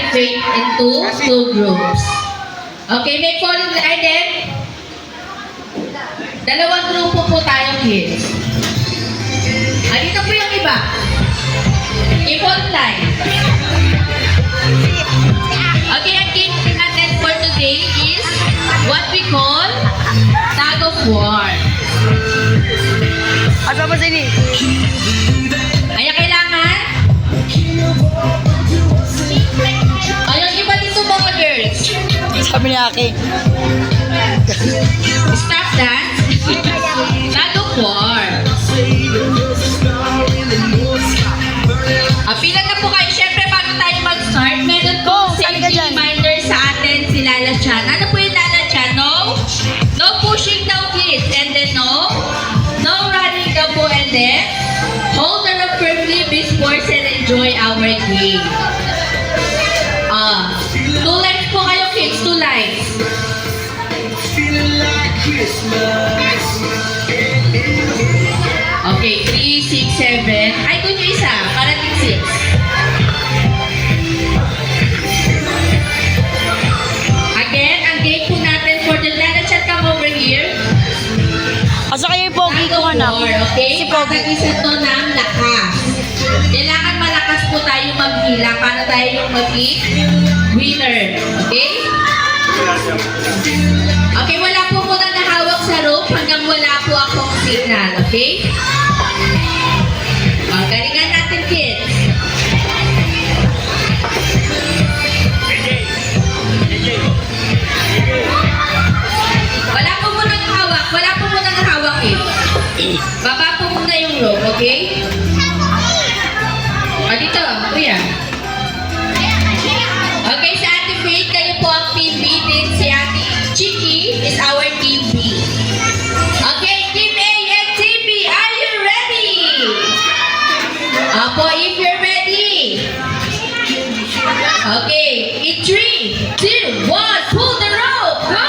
divide into two groups. Okay, may falling line din. Dalawang grupo po tayo, kids. Dito po yung iba. I-fall line. Okay, ang game natin for today is what we call tag of war. Asa ba sini? Kaya kailangan yung iba dito mga girls. Sabi ni Aki. Stop dance. Tag of war. Pila na po kayo. Siyempre, bago tayo mag-start, meron po safety reminder sa atin si Lala Chan. Ano po yung Lala Chan? No pushing down, kids. And then no running down po. And then, hold the rope firmly, be sports, and enjoy our game. Two lines po kayo, kids. Two lines. Okay, 3, 6, 7. Ay, doon yung isa. Parating 6. Again, ang game po natin for the Lala Chat, come over here. Asa kayo yung pogi ko, anak? Okay? Si Pogi. Pag-isa to ng lakas. Kailangan malakas po tayo maghila para tayo yung maging winner. Okay? Okay, wala po muna nahawak sa rope hanggang wala po akong signal. Okay? Galingan natin, kids. Wala po muna nahawak. Wala po muna nahawak, eh. Baba po muna yung rope, okay? Dito, kuya. Okay, sa Ate Faith, kayo po ang team B. Din si Ate Chiki is our team B. Okay, team A and team B, are you ready? Apo, if you're ready. Okay, in 3, 2, 1, pull the rope, go!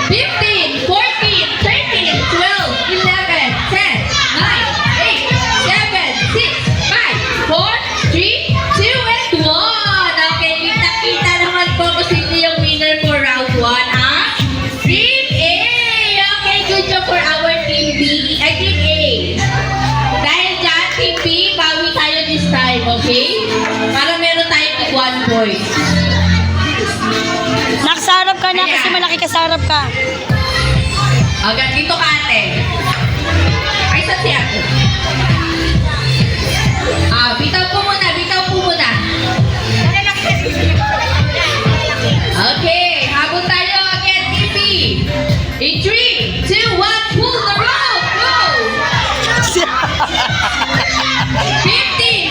15, 14, 13, 12, 11, 10, 9, 8, 7, 6, 5, 4, 3, 2, and 1. Okay, kita-kita naman po kung sino yung winner for round 1, ah? Team A! Okay, good job for our team B. Team A. Dahil dyan, team B, bawi tayo this time, okay? Para meron tayo tig 1 point. Nakasarap ka na kasi malaki kasarap ka. Okay, dito ka, ate. Ay, saan si ate? Bitaw po muna, bitaw po muna. Okay, habol tayo again, TV. In 3, 2, 1, pull the rope, go! 15,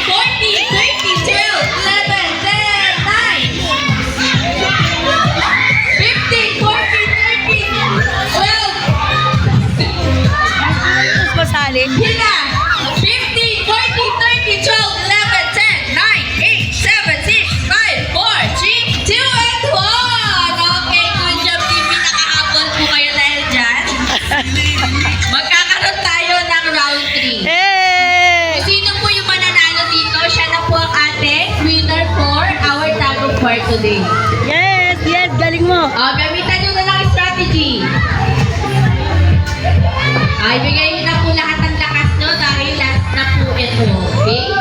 14, 13, 12, 11, 10, 9. 15, 14, 13, 12, 11, 10, 9, 8, 7, 6, 5, 4, 3, 2, 1. Masali. Hila! 15, 14, 13, 12, 11, 10, 9, 8, 7, 6, 5, 4, 3, 2, and 1! Okay, good job, TV. Nakahabol po kayo dahil dyan. Magkakaroon tayo ng round 3. Hey! Sino po yung mananalo dito? Siya na po ang ating winner for our tag of war today. Yes, yes, galing mo. Gamitan nyo na lang yung strategy. Ibigay nyo na po lahat ng lakas nyo dahil last na po ito. Okay?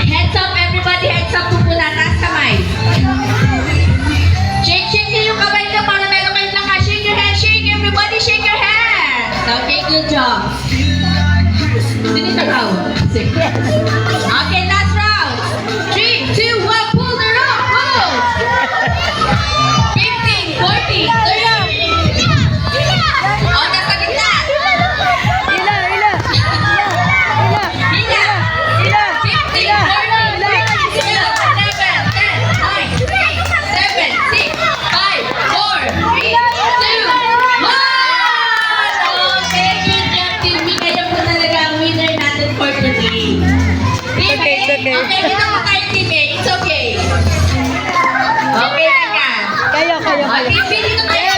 Heads up, everybody. Heads up po muna. Taas kamay. Shake nyo yung kamay nyo para meron kayong lakas. Shake your hand. Shake. Everybody, shake your hand. Okay, good job. Sino tagaw? Sige. Okay, last round. 3, 2, 1, pull the rope. Go! 15, 14, 13. Nasa gitna. Ila, ila. Hila. 15, 14, 13, 12, 11, 10, 9, 8, 7, 6, 5, 4, 3, 2, 1. Okay, good job, team. Kayo po talaga ang winner natin for today. Team A. Okay, dito po tayo, team A. It's okay. Okay lang yan. Kayo. Team B, dito tayo.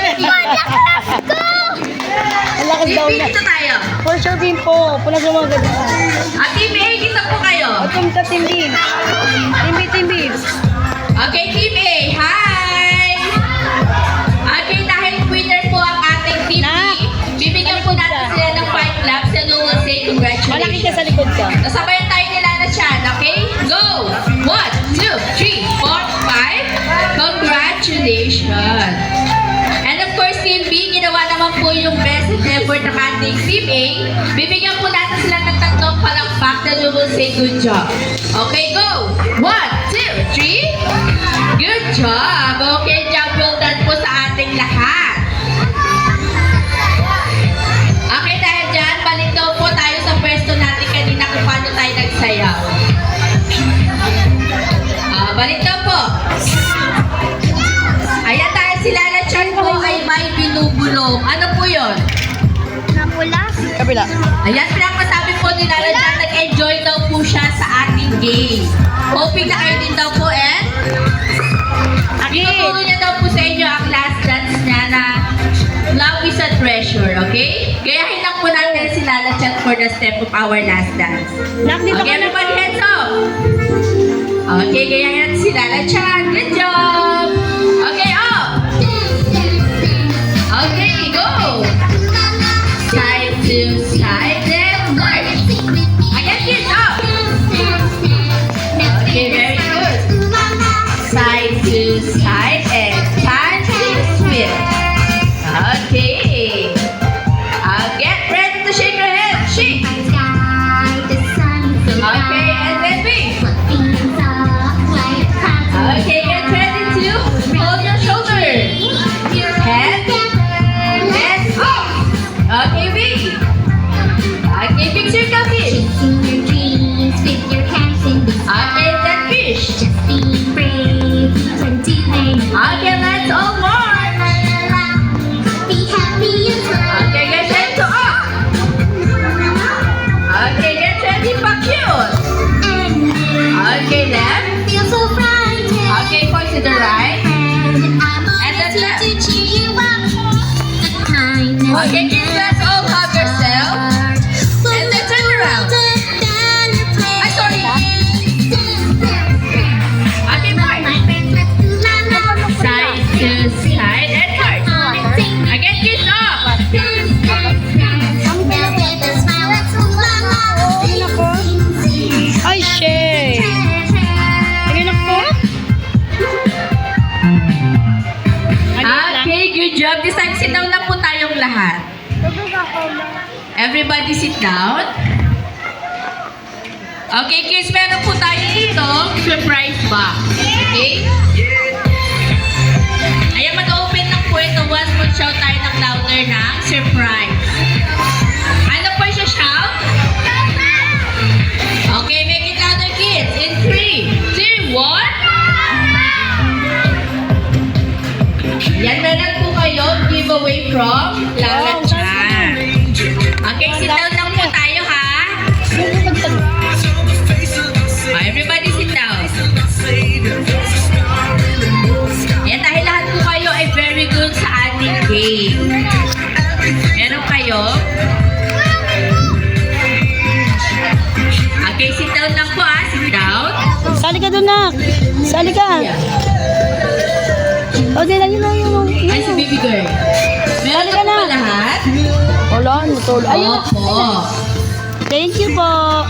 Ang lakas Team daw B, niya. dito tayo. For sure din po. Pula sa mga ganda. Team A, dito po kayo. Welcome ka, Team B. Team B. Okay, Team A, hi! Okay, dahil winner po ang ating Team B, Nak! bibigyan po natin sila ng 5 claps and we will say Malaki ka congratulations. sa likod ka. Nasabayan tayo nila na Chan, okay? Go! 1, 2, 3, 4, 5. Congratulations! And of course, Team B, ginawa naman po yung best effort ng ating Team A. Bibigyan po natin sila ng tatlong palakpak na we will say good job. Okay, go! 1, 2, 3. Good job! Okay, job well done po sa ating lahat. Okay, dahil dyan, balik daw po tayo sa pwesto natin kanina kung paano tayo nagsayaw. Balik daw po. Ayan, dahil sila na Chan po ay may binubulong. Ano po yun? Kabila. Ayan, pinakasabi po ni Lala Chan, nag-enjoy daw po siya sa ating game. Hoping na kayo din daw po, and ituturo niya daw po sa inyo ang last dance niya na love is a treasure, okay? Gayahin lang po natin si Lala Chan for the step of our last dance. Nak, dito Okay, ka na. everybody hands up! Okay, gayahin natin si Lala Chan. Good job! Okay, up! Okay, go! Side to side and march. Again, kids, up! Okay, very good. Side to side and time to swim. Okay. Get ready to shake your head. Shake. Okay, and then wing. Okay, get ready to hold your shoulder. Head. Head up. Okay, wing. Okay, big circle fish. Okay, then fish. Okay, let's all march. Okay, get ready to up. Okay, get ready for cute. Okay, left. Okay, point to the right. And then left. Okay, kids, let's all hug yourself. And then turn around. I'm sorry. Okay, march. Side to side and march. Again, kids, up. Ay, shit. Ayun ako. Okay, good job. This time, sit down na po tayong lahat. Everybody sit down. Okay, kids, meron po tayo dito surprise box. Okay? Ayan, mag-open lang po ito once mag-shout tayo ng louder ng surprise. Ano po siya shout? Okay, make it louder, kids. In 3, 2, 1. Yan, meron po kayo giveaway from Lala Chan. Okay, sit down lang po tayo, ha? Everybody sit down. Yan, dahil lahat po kayo ay very good sa ating game. Meron kayo? Okay, sit down lang po, ha? Sit down. Sali ka doon, Nak. Sali ka. O, di lang yun. Ay, si baby girl. Meron Sali ka na po na. ba lahat? Wala, matulog. Ayun. Opo. Thank you po.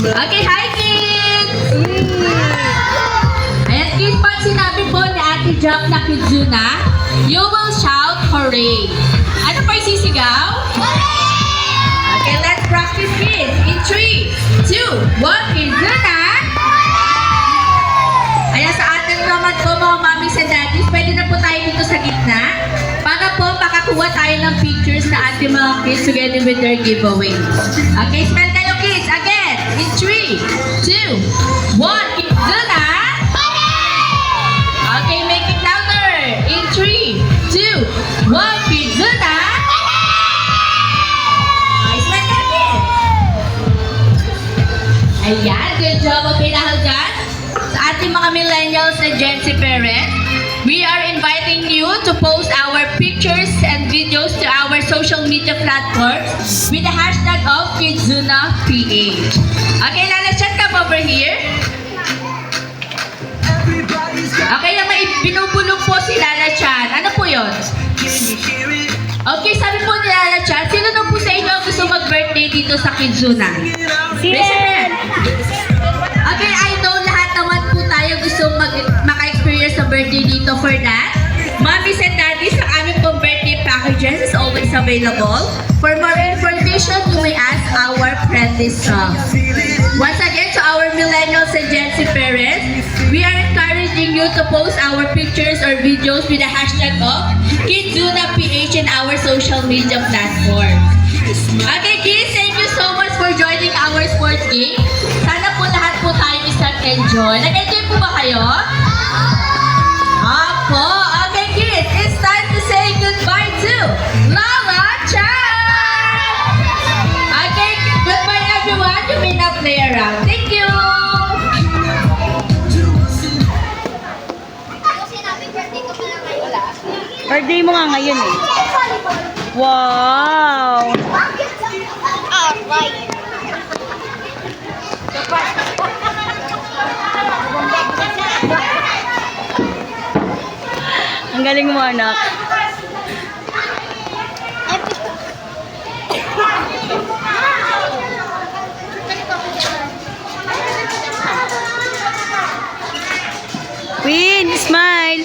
Okay, hi kids! Ayan kids, pag sinabi po ni Ate Jock na Kizuna, you will shout hooray. Ano pa yung sisigaw? Okay, let's practice kids. In 3, 2, 1, Kizuna! Ayan, sa ating naman po mga mommies and daddies, pwede na po tayo dito sa gitna para po makakuha tayo ng pictures na ating mga kids together with their giveaway. Okay, smell kayo kids. Again, in 3, 2, 1, Kizuna! Okay, make it louder. In 3, 2, 1, Kizuna! Okay, smell kayo kids. Ayan, good job. Okay, dahil dyan, sa ating mga millennials and Gen Z parents, we are inviting you to post our pictures and videos to our social media platforms with the hashtag of KidzunaPH. Okay, Lala Chan, come over here. Okay, na may binubulong po si Lala Chan. Ano po yun? Okay, sabi po ni Lala Chan, sino na po sa inyo ang gusto mag-birthday dito sa Kizuna? Si Raise your Ed. hand. Okay, I know lahat naman po tayo gusto maka-experience sa birthday dito. For that, mommies and daddies, ang aming pong birthday packages is always available. For more information, you may ask our friendly staff. Once again, to our millennials and Gen Z parents, we are encouraging you to post our pictures or videos with the hashtag of KidzunaPH in our social media platforms. Okay, kids, thank you so much for joining our sports game. Sana po lahat po tayo isang enjoy. Nag-enjoy po ba kayo? Apo. Okay, kids, it's time to say goodbye to Lala Chan. Okay, goodbye everyone. You may now play around. Thank you. Birthday mo nga ngayon eh. Wow! Ang galing mo, anak. Queen, smile!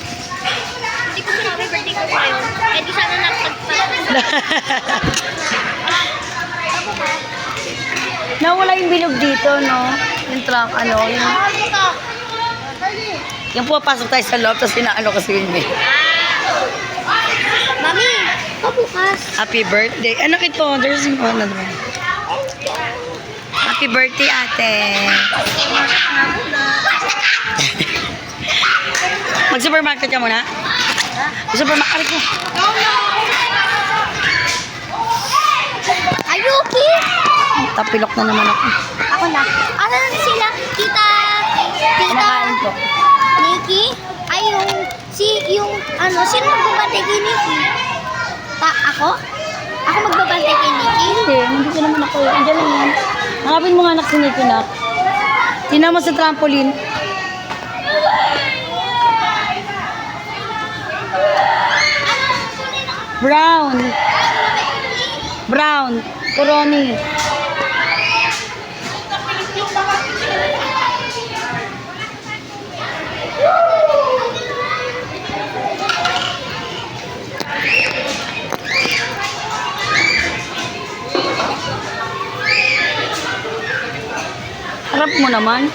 Hindi ko sinabi birthday ko ngayon. Eh di sana Nawala yung bilog dito, no? Yung truck, ano? Yung pupasok tayo sa loob, tapos inaano kasi yun eh. Mami, pabukas. Happy birthday. Anak ito, there's yung ano naman. Happy birthday, ate. Mag-supermarket ka muna? Supermarket ko. Ayuki! Tapilok na naman ako. Ako na. Ano na sila? Tita Kinakain ko. Nikki? Ay, sino magbabantay kay Nikki? Ako? Ako magbabantay kay Nikki? Hindi, nandito naman ako. Andiyan lang yan. Hanapin mo nga anak si Nicky na. Tingnan mo sa trampoline. Brown. Brown. Coroni. Harap mo naman.